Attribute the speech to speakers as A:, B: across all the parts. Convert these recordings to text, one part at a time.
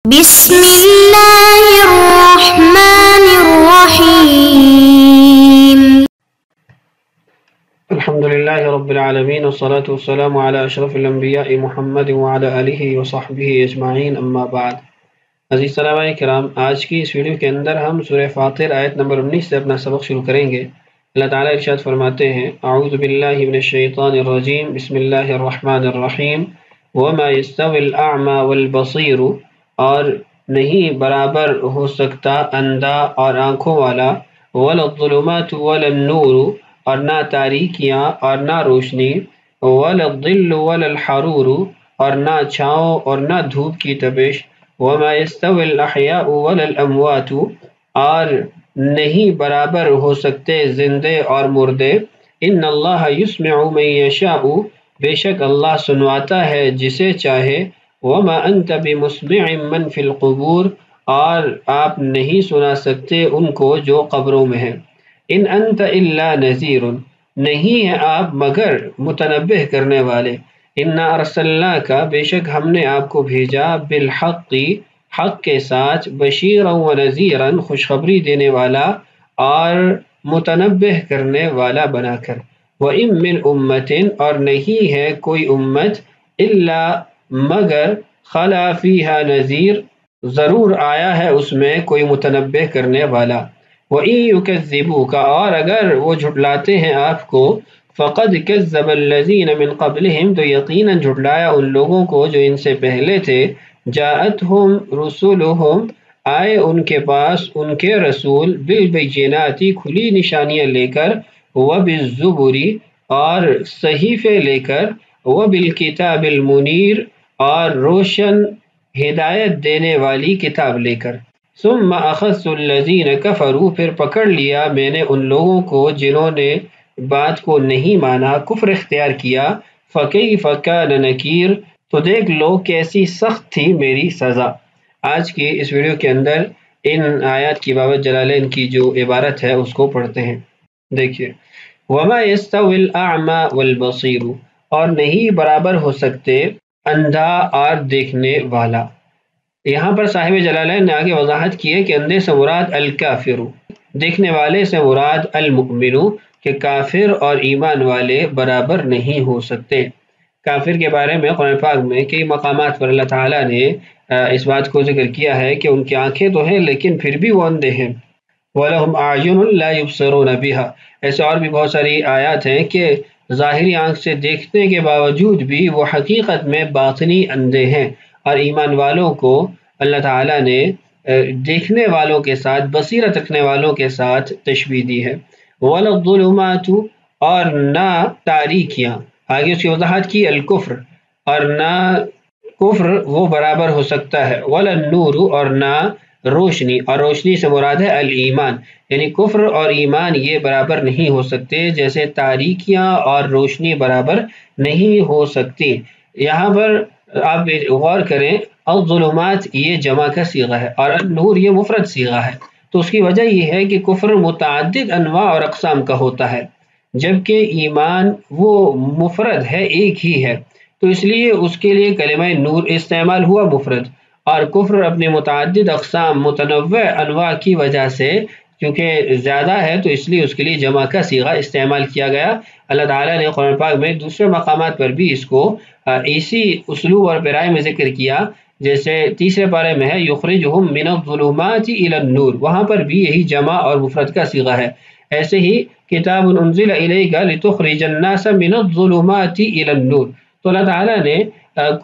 A: بسم اللہ الرحمن الرحیم
B: الحمدللہ رب العالمین والصلاة والسلام علی اشرف الانبیاء محمد وعلی آلہ وصحبہ اجمعین اما بعد۔ عزیز طلباء کرام، آج کی اس ویڈیو کے اندر ہم سورہ فاطر آیت نمبر 19 سے اپنا سبق شروع کریں گے۔ اللہ تعالیٰ ارشاد فرماتے ہیں، اعوذ باللہ من الشیطان الرجیم، بسم اللہ الرحمن الرحیم، وما يستوی الاعمى والبصیر، اور نہیں برابر ہو سکتا اندھا اور آنکھوں والا، ولا الظلمات ولا النور، اور نہ تاریکیاں اور نہ روشنی، ولا الظل ولا الحرور، اور نہ چھاؤں اور نہ دھوپ کی تپش، وما يستوی الاحیاء ولا الاموات، اور نہیں برابر ہو سکتے زندے اور مردے، ان اللہ یسمع من یشاء، بے شک اللہ سنواتا ہے جسے چاہے، وما انت بمسمع من فی القبور، اور آپ نہیں سنا سکتے ان کو جو قبروں میں ہیں، ان انت الا نذیر، نہیں ہے آپ مگر متنبہ کرنے والے، انا ارسلناک، بے شک ہم نے آپ کو بھیجا، بالحق، حق کے ساتھ، بشیرا و نذیرا، خوشخبری دینے والا اور متنبہ کرنے والا بنا کر، وَإِن مِّنْ أُمَّةٍ، اور نہیں ہے کوئی امت، الا مگر خلا فیہا نذیر، ضرور آیا ہے اس میں کوئی متنبہ کرنے والا، وَإِن يُكَذِّبُوكَ، اور اگر وہ جھٹلاتے ہیں آپ کو، فَقَدْ كَذَّبَ الَّذِينَ مِن قَبْلِهِمْ، تو یقیناً جھٹلایا ان لوگوں کو جو ان سے پہلے تھے، جاءتهم رسولهم، آئے ان کے پاس ان کے رسول، بالبینات، کھلی نشانیاں لے کر، وبالزبر، اور صحیفے لے کر، وبالکتاب المنیر، اور روشن ہدایت دینے والی کتاب لے کر، ثم اخذت الذین کفروا، پھر پکڑ لیا میں نے ان لوگوں کو جنہوں نے بات کو نہیں مانا، کفر اختیار کیا، فکیف کان نکیر، تو دیکھ لو کیسی سخت تھی میری سزا۔ آج کی اس ویڈیو کے اندر ان آیات کی بابت جلالین کی جو عبارت ہے اس کو پڑھتے ہیں۔ دیکھیے، وما یستوی الاعمى والبصیر، اور نہیں برابر ہو سکتے اندھا اور دیکھنے والا۔ یہاں پر صاحب جلالین نے آگے وضاحت کی ہے کہ اندھے سے مراد الکافر، دیکھنے والے سے مراد المؤمن، کہ کافر اور ایمان والے برابر نہیں ہو سکتے۔ کافر کے بارے میں قرآن پاک میں کئی مقامات پر اللہ تعالیٰ نے اس بات کو ذکر کیا ہے کہ ان کی آنکھیں تو ہیں لیکن پھر بھی وہ اندھے ہیں، وَلَهُمْ أَعْيُنٌ لَا يُبْصِرُونَ بِهَا، ایسے اور بھی بہت ساری آیات ہیں کہ ظاہری آنکھ سے دیکھنے کے باوجود بھی وہ حقیقت میں باطنی اندھے ہیں، اور ایمان والوں کو اللہ تعالیٰ نے دیکھنے والوں کے ساتھ، بصیرت رکھنے والوں کے ساتھ تشبیہ دی ہے۔ وَلَا الظُّلُمَاتُ، اور نہ تاریکیاں، آگے اس کی وضاحت کی، الکفر، اور نہ کفر وہ برابر ہو سکتا ہے، وَلَا النُّورُ، اور نہ روشنی، اور روشنی سے مراد ہے الایمان، یعنی کفر اور ایمان یہ برابر نہیں ہو سکتے، جیسے تاریکیاں اور روشنی برابر نہیں ہو سکتی۔ یہاں پر آپ غور کریں، الظلمات یہ جمع کا صیغہ ہے اور النور یہ مفرد صیغہ ہے، تو اس کی وجہ یہ ہے کہ کفر متعدد انواع اور اقسام کا ہوتا ہے، جبکہ ایمان وہ مفرد ہے، ایک ہی ہے، تو اس لیے اس کے لیے کلمہ نور استعمال ہوا مفرد، اور کفر اپنے متعدد اقسام، متنوع انواع کی وجہ سے کیونکہ زیادہ ہے تو اس لیے اس کے لیے جمع کا صیغہ استعمال کیا گیا۔ اللہ تعالیٰ نے قرآن پاک میں دوسرے مقامات پر بھی اس کو اسی اسلوب اور پیرائے میں ذکر کیا، جیسے تیسرے پارے میں ہے یخرجہم من الظلمات الی النور، وہاں پر بھی یہی جمع اور مفرد کا صیغہ ہے۔ ایسے ہی کتاب انزل الیک لتخرج الناس من الظلمات الی النور، تو اللہ تعالیٰ نے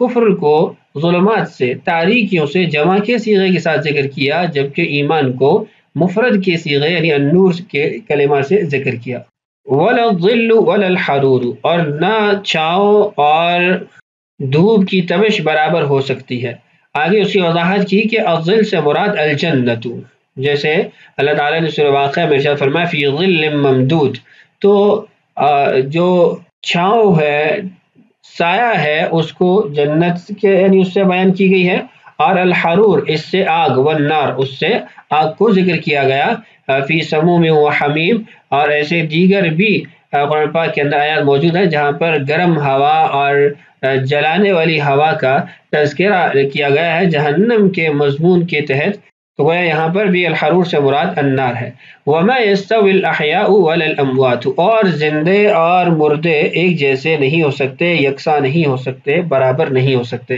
B: کفر کو ظلمات سے، تاریکیوں سے جمع کے صیغے کے ساتھ ذکر کیا، جبکہ ایمان کو مفرد کے صیغے یعنی النور کے کلمہ سے ذکر کیا۔ وَلَا الظِّلُّ وَلَا الْحَرُورُ، اور نہ چھاؤں اور دھوپ کی تپش برابر ہو سکتی ہے۔ آگے اس کی وضاحت کی کہ الظل سے مراد الجنت، جیسے اللہ تعالیٰ نے سورہ واقعہ میں ارشاد فرمایا فی ظل ممدود، تو جو چھاؤں ہے، سایہ ہے، اس کو جنت کے یعنی اس سے بیان کی گئی ہے، اور الحرور اس سے آگ، والنار اس سے آگ کو ذکر کیا گیا، فی سموم و حمیم، اور ایسے دیگر بھی قرآن پاک کے اندر آیات موجود ہیں جہاں پر گرم ہوا اور جلانے والی ہوا کا تذکرہ کیا گیا ہے جہنم کے مضمون کے تحت، تو گویا یہاں پر بھی الحرور سے مراد النار ہے۔ وَمَا يَسْتَوِي الْأَحْيَاءُ وَلَا الْأَمْوَاتُ، اور زندے اور مردے ایک جیسے نہیں ہو سکتے، یکساں نہیں ہو سکتے، برابر نہیں ہو سکتے۔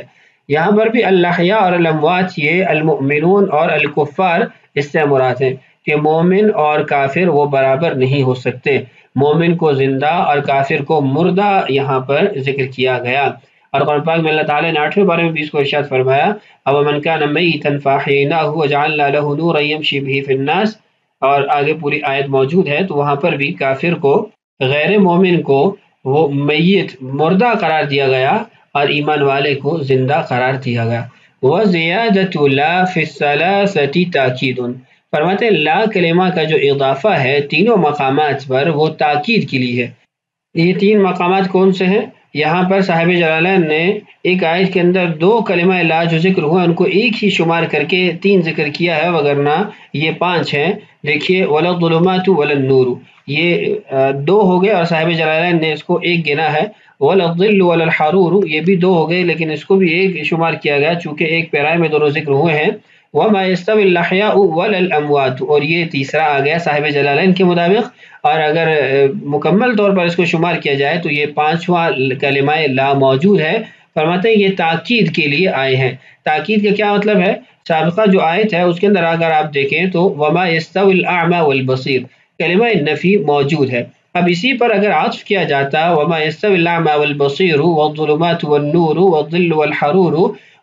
B: یہاں پر بھی الاحیاء اور الاموات یہ المؤمنون اور الکفار اس سے مراد ہیں کہ مومن اور کافر وہ برابر نہیں ہو سکتے، مومن کو زندہ اور کافر کو مردہ یہاں پر ذکر کیا گیا۔ اور قرآن پاک میں اللہ تعالیٰ نے 8ویں بارے میں بھی اس کو ارشاد فرمایا، أَوَمَنْ كَانَ مَيِّتًا فَأَحْيَيْنَاهُ وَجَعَلْنَا لَهُ نُورًا يَمْشِي بِهِ فِي النَّاسِ، اور آگے پوری آیت موجود ہے، تو وہاں پر بھی کافر کو، غیر مومن کو وہ میت مردہ قرار دیا گیا اور ایمان والے کو زندہ قرار دیا گیا۔ وَزِيَادَةُ لَا فِي الثَّلَاثَةِ تَأْكِيدٌ، فرماتے ہیں لا کلمہ کا جو اضافہ ہے تینوں مقامات پر وہ تاکید کے لیے ہے۔ یہ تین مقامات کون سے ہیں؟ یہاں پر صاحب جلالین نے ایک آیت کے اندر 2 کلمہ لا جو ذکر ہوئے ان کو ایک ہی شمار کر کے 3 ذکر کیا ہے، وگرنہ یہ 5 ہیں۔ دیکھیے وَلَا الظُّلُمَاتُ وَلَا النُّورُ، یہ 2 ہو گئے اور صاحب جلالین نے اس کو ایک گنا ہے۔ وَلَا الظِّلُّ وَلَا الْحَرُورُ، یہ بھی 2 ہو گئے لیکن اس کو بھی ایک شمار کیا گیا چونکہ ایک پیرائے میں دونوں ذکر ہوئے ہیں۔ وَمَا يَسْتَوِي الْأَحْيَاءُ وَلَا الْأَمْوَاتُ، اور یہ تیسرا آ گیا صاحب جلالین کے مطابق، اور اگر مکمل طور پر اس کو شمار کیا جائے تو یہ 5واں کلمہ لا موجود ہے۔ فرماتے ہیں یہ تاکید کے لیے آئے ہیں۔ تاکید کا کیا مطلب ہے؟ سابقہ جو آیت ہے اس کے اندر اگر آپ دیکھیں تو وَمَا يَسْتَوِي الْأَعْمَى وَالْبَصِيرُ، کلمہ نفی موجود ہے۔ اب اسی پر اگر عطف کیا جاتا وَمَا يَسْتَوِي الْأَعْمَى وَالْبَصِيرُ وَالظُّلُمَاتُ وَالنُّورُ وَالظِّلُّ وَالْحَرُورُ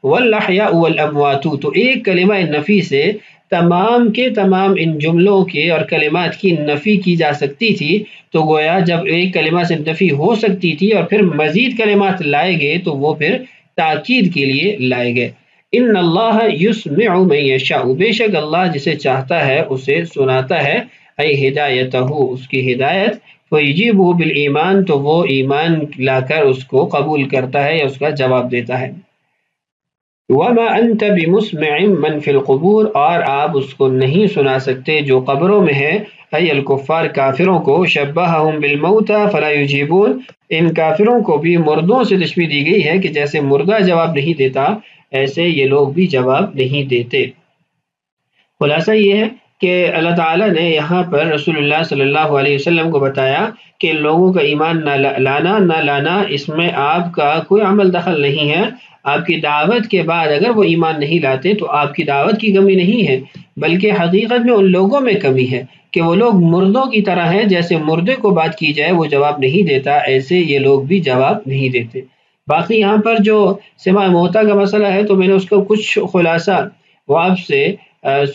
B: وَالْأَحْيَاءُ وَالْأَمْوَاتُ، تو ایک کلمہ نفی سے تمام کے تمام ان جملوں کے اور کلمات کی نفی کی جا سکتی تھی۔ تو گویا جب ایک کلمہ سے نفی ہو سکتی تھی اور پھر مزید کلمات لائے گئے تو وہ پھر تاکید کے لیے لائے گئے۔ ان اللہ یسمع من یشاء، بے شک اللہ جسے چاہتا ہے اسے سناتا ہے، ای ہدایتہ، اس کی ہدایت، فیجیبہ بالایمان، تو وہ ایمان لا کر اس کو قبول کرتا ہے یا اس کا جواب دیتا ہے۔ وَمَا أَنْتَ بِمُسْمِعٍ مَّن فِي الْقُبُورِ، اور آپ اس کو نہیں سنا سکتے جو قبروں میں ہے، ای الکفار، کافروں کو، شبہہم بالموتى فلا يجیبون، ان کافروں کو بھی مردوں سے تشبیہ دی گئی ہے کہ جیسے مردہ جواب نہیں دیتا ایسے یہ لوگ بھی جواب نہیں دیتے۔ خلاصہ یہ ہے کہ اللہ تعالیٰ نے یہاں پر رسول اللہ صلی اللہ علیہ وسلم کو بتایا کہ لوگوں کا ایمان نہ لانا اس میں آپ کا کوئی عمل دخل نہیں ہے۔ آپ کی دعوت کے بعد اگر وہ ایمان نہیں لاتے تو آپ کی دعوت کی کمی نہیں ہے، بلکہ حقیقت میں ان لوگوں میں کمی ہے کہ وہ لوگ مردوں کی طرح ہیں، جیسے مردے کو بات کی جائے وہ جواب نہیں دیتا ایسے یہ لوگ بھی جواب نہیں دیتے۔ باقی یہاں پر جو سماع موتیٰ کا مسئلہ ہے تو میں نے اس کا کچھ خلاصہ وہ آپ سے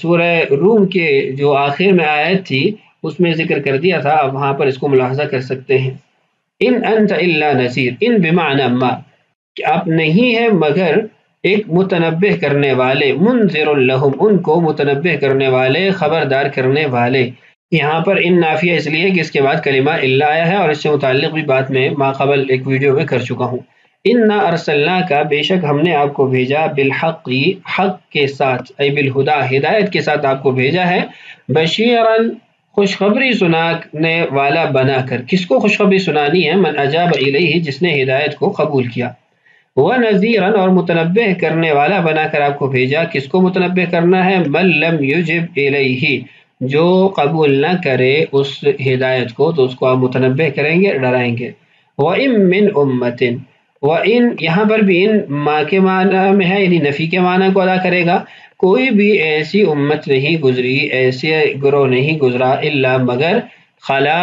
B: سورہ روم کے جو آخر میں آیت تھی اس میں ذکر کر دیا تھا، اب وہاں پر اس کو ملاحظہ کر سکتے ہیں۔ ان انت الا نذیر، ان بمعنی ما، کہ آپ نہیں ہے مگر ایک متنبہ کرنے والے، منذر لہم، ان کو متنبہ کرنے والے، خبردار کرنے والے۔ یہاں پر ان نافیہ اس لیے کہ اس کے بعد کلمہ الا آیا ہے اور اس سے متعلق بھی بات میں ما قبل ایک ویڈیو میں کر چکا ہوں۔ انا ارسلناک، بے شک ہم نے آپ کو بھیجا، بالحق، حق کے ساتھ، ای بالہدا، ہدایت کے ساتھ آپ کو بھیجا ہے، بشیرا، خوشخبری سنانے والا بنا کر۔ کس کو خوشخبری سنانی ہے؟ من اجاب الیہ، جس نے ہدایت کو قبول کیا، وَنَذِيرًا، اور متنبہ کرنے والا بنا کر آپ کو بھیجا۔ کس کو متنبہ کرنا ہے؟ مَن لَمْ يُجِبْ إِلَيْهِ، جو قبول نہ کرے اس ہدایت کو تو اس کو آپ متنبہ کریں گے، ڈرائیں گے۔ وَإِن مِّنْ أُمَّةٍ، وَإِن یہاں پر بھی ان ما کے معنی میں ہے، یعنی نفی کے معنی کو ادا کرے گا۔ کوئی بھی ایسی امت نہیں گزری، ایسے گروہ نہیں گزرا، الا مگر، خلا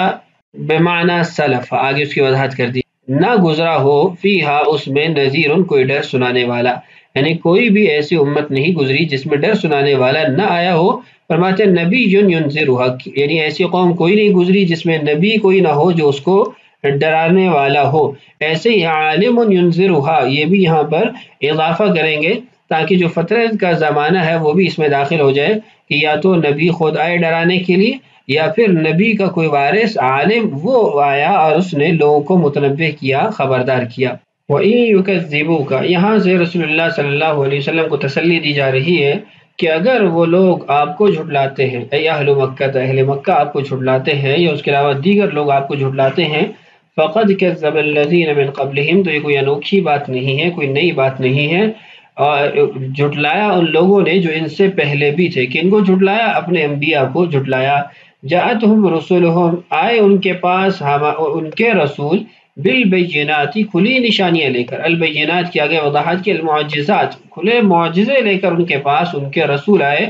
B: بمعنی سلف، آگے اس کی وضاحت کر دی، نہ گزرا ہو، فیہا اس میں، نذیر، کوئی ڈر سنانے والا، یعنی کوئی بھی ایسی امت نہیں گزری جس میں ڈر سنانے والا نہ آیا ہو۔ فرماتے ہیں نبی ینذرھا، یعنی ایسی قوم کوئی نہیں گزری جس میں نبی کوئی نہ ہو جو اس کو ڈرانے والا ہو۔ ایسے ہی عالم ینذرھا، یہ بھی یہاں پر اضافہ کریں گے تاکہ جو فترت کا زمانہ ہے وہ بھی اس میں داخل ہو جائے کہ یا تو نبی خود آئے ڈرانے کے لیے یا پھر نبی کا کوئی وارث عالم وہ آیا اور اس نے لوگوں کو متنبہ کیا، خبردار کیا۔ وَإِن يُكَذِّبُوكَ، یہاں سے رسول اللہ صلی اللہ علیہ وسلم کو تسلی دی جا رہی ہے کہ اگر وہ لوگ آپ کو جھٹلاتے ہیں، اے اہل مکہ، اہل مکہ آپ کو جھٹلاتے ہیں یا اس کے علاوہ دیگر لوگ آپ کو جھٹلاتے ہیں، فقد كذب الذين من قبلهم، تو یہ کوئی انوکھی بات نہیں ہے، کوئی نئی بات نہیں ہے، اور جھٹلایا ان لوگوں نے جو ان سے پہلے بھی تھے۔ کن کو جھٹلایا؟ اپنے انبیاء کو جھٹلایا۔ جاءتهم رسولهم، آئے ان کے پاس ان کے رسول، بالبینات، کھلی نشانیاں لے کر، البینات کی آگے وضاحت کی، المعجزات، کھلے معجزے لے کر ان کے پاس ان کے رسول آئے،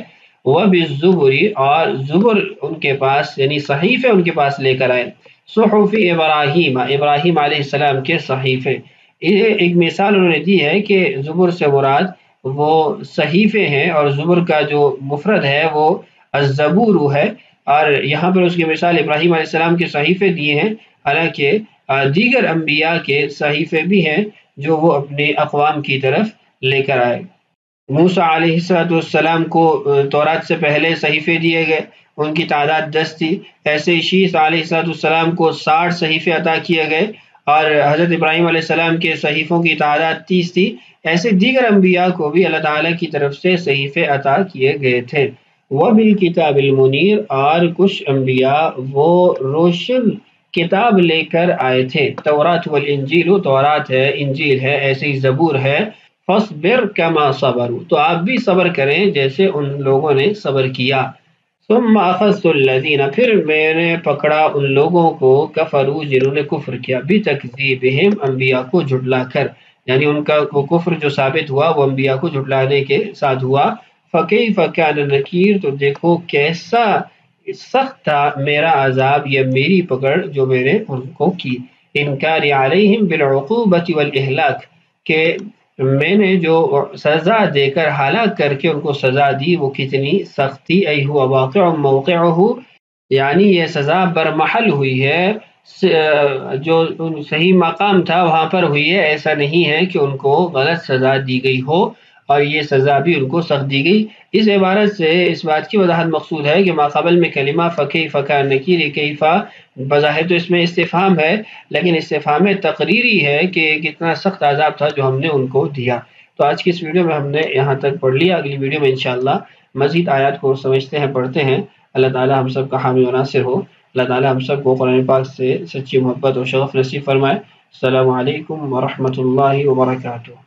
B: وبالزبر، اور زبر ان کے پاس یعنی صحیفے ان کے پاس لے کر آئے، صحف ابراہیم، ابراہیم علیہ السلام کے صحیفے۔ یہ ایک مثال انہوں نے دی ہے کہ زبر سے مراد وہ صحیفے ہیں، اور زبر کا جو مفرد ہے وہ الزبور ہے، اور یہاں پر اس کی مثال ابراہیم علیہ السلام کے صحیفے دیے ہیں، حالانکہ دیگر انبیاء کے صحیفے بھی ہیں جو وہ اپنے اقوام کی طرف لے کر آئے۔ موسیٰ علیہ السلام کو تورات سے پہلے صحیفے دیے گئے، ان کی تعداد 10 تھی۔ ایسے شیس علیہ السلام کو 60 صحیفے عطا کیے گئے، اور حضرت ابراہیم علیہ السلام کے صحیفوں کی تعداد 30 تھی۔ ایسے دیگر انبیاء کو بھی اللہ تعالیٰ کی طرف سے صحیفے عطا کیے گئے تھے۔ وَبِالْكِتَابِ الْمُنِيرِ، اور کچھ انبیاء وہ روشن کتاب لے کر آئے تھے۔ تورات والانجیل، تورات ہے، انجیل ہے، ایسے ہی زبور ہے۔ فَاصْبِرْ كَمَا صَبَرُوا، تو آپ بھی صبر کریں جیسے ان لوگوں نے صبر کیا۔ ثُمَّ أَخَذْتُ الَّذِينَ، پھر میں نے پکڑا ان لوگوں کو، كَفَرُوا، جنہوں نے کفر کیا، بِتَكْذِيبِهِمْ، انبیاء کو جھٹلا کر، یعنی ان کا وہ کفر جو ثابت ہوا وہ انبیاء کو جھٹلانے کے ساتھ ہوا۔ فَكَيْفَ كَانَ نَكِيرٌ، تو دیکھو کیسا سخت تھا میرا عذاب یا میری پکڑ جو میں نے ان کو کی۔ انکار علیہم بالعقوبۃ والاہلاک، کہ میں نے جو سزا دے کر ہلاک کر کے ان کو سزا دی وہ کتنی سخت تھی۔ ای هو واقع موقعہ، یعنی یہ سزا برمحل ہوئی ہے، جو صحیح مقام تھا وہاں پر ہوئی ہے، ایسا نہیں ہے کہ ان کو غلط سزا دی گئی ہو اور یہ سزا بھی ان کو سخت دی گئی۔ اس عبارت سے اس بات کی وضاحت مقصود ہے کہ ماقبل میں کلمہ فکیف کان نکیر، کیفا بظاہر تو اس میں استفہام ہے، لیکن استفہام تقریری ہے کہ کتنا سخت عذاب تھا جو ہم نے ان کو دیا۔ تو آج کی اس ویڈیو میں ہم نے یہاں تک پڑھ لیا، اگلی ویڈیو میں انشاءاللہ مزید آیات کو سمجھتے ہیں، پڑھتے ہیں۔ اللہ تعالی ہم سب کا حامی و ناصر ہو۔ اللہ تعالی ہم سب کو قرآن پاک سے سچی محبت اور شغف نصیب فرمائے۔ السلام علیکم ورحمۃ اللہ وبرکاتہ۔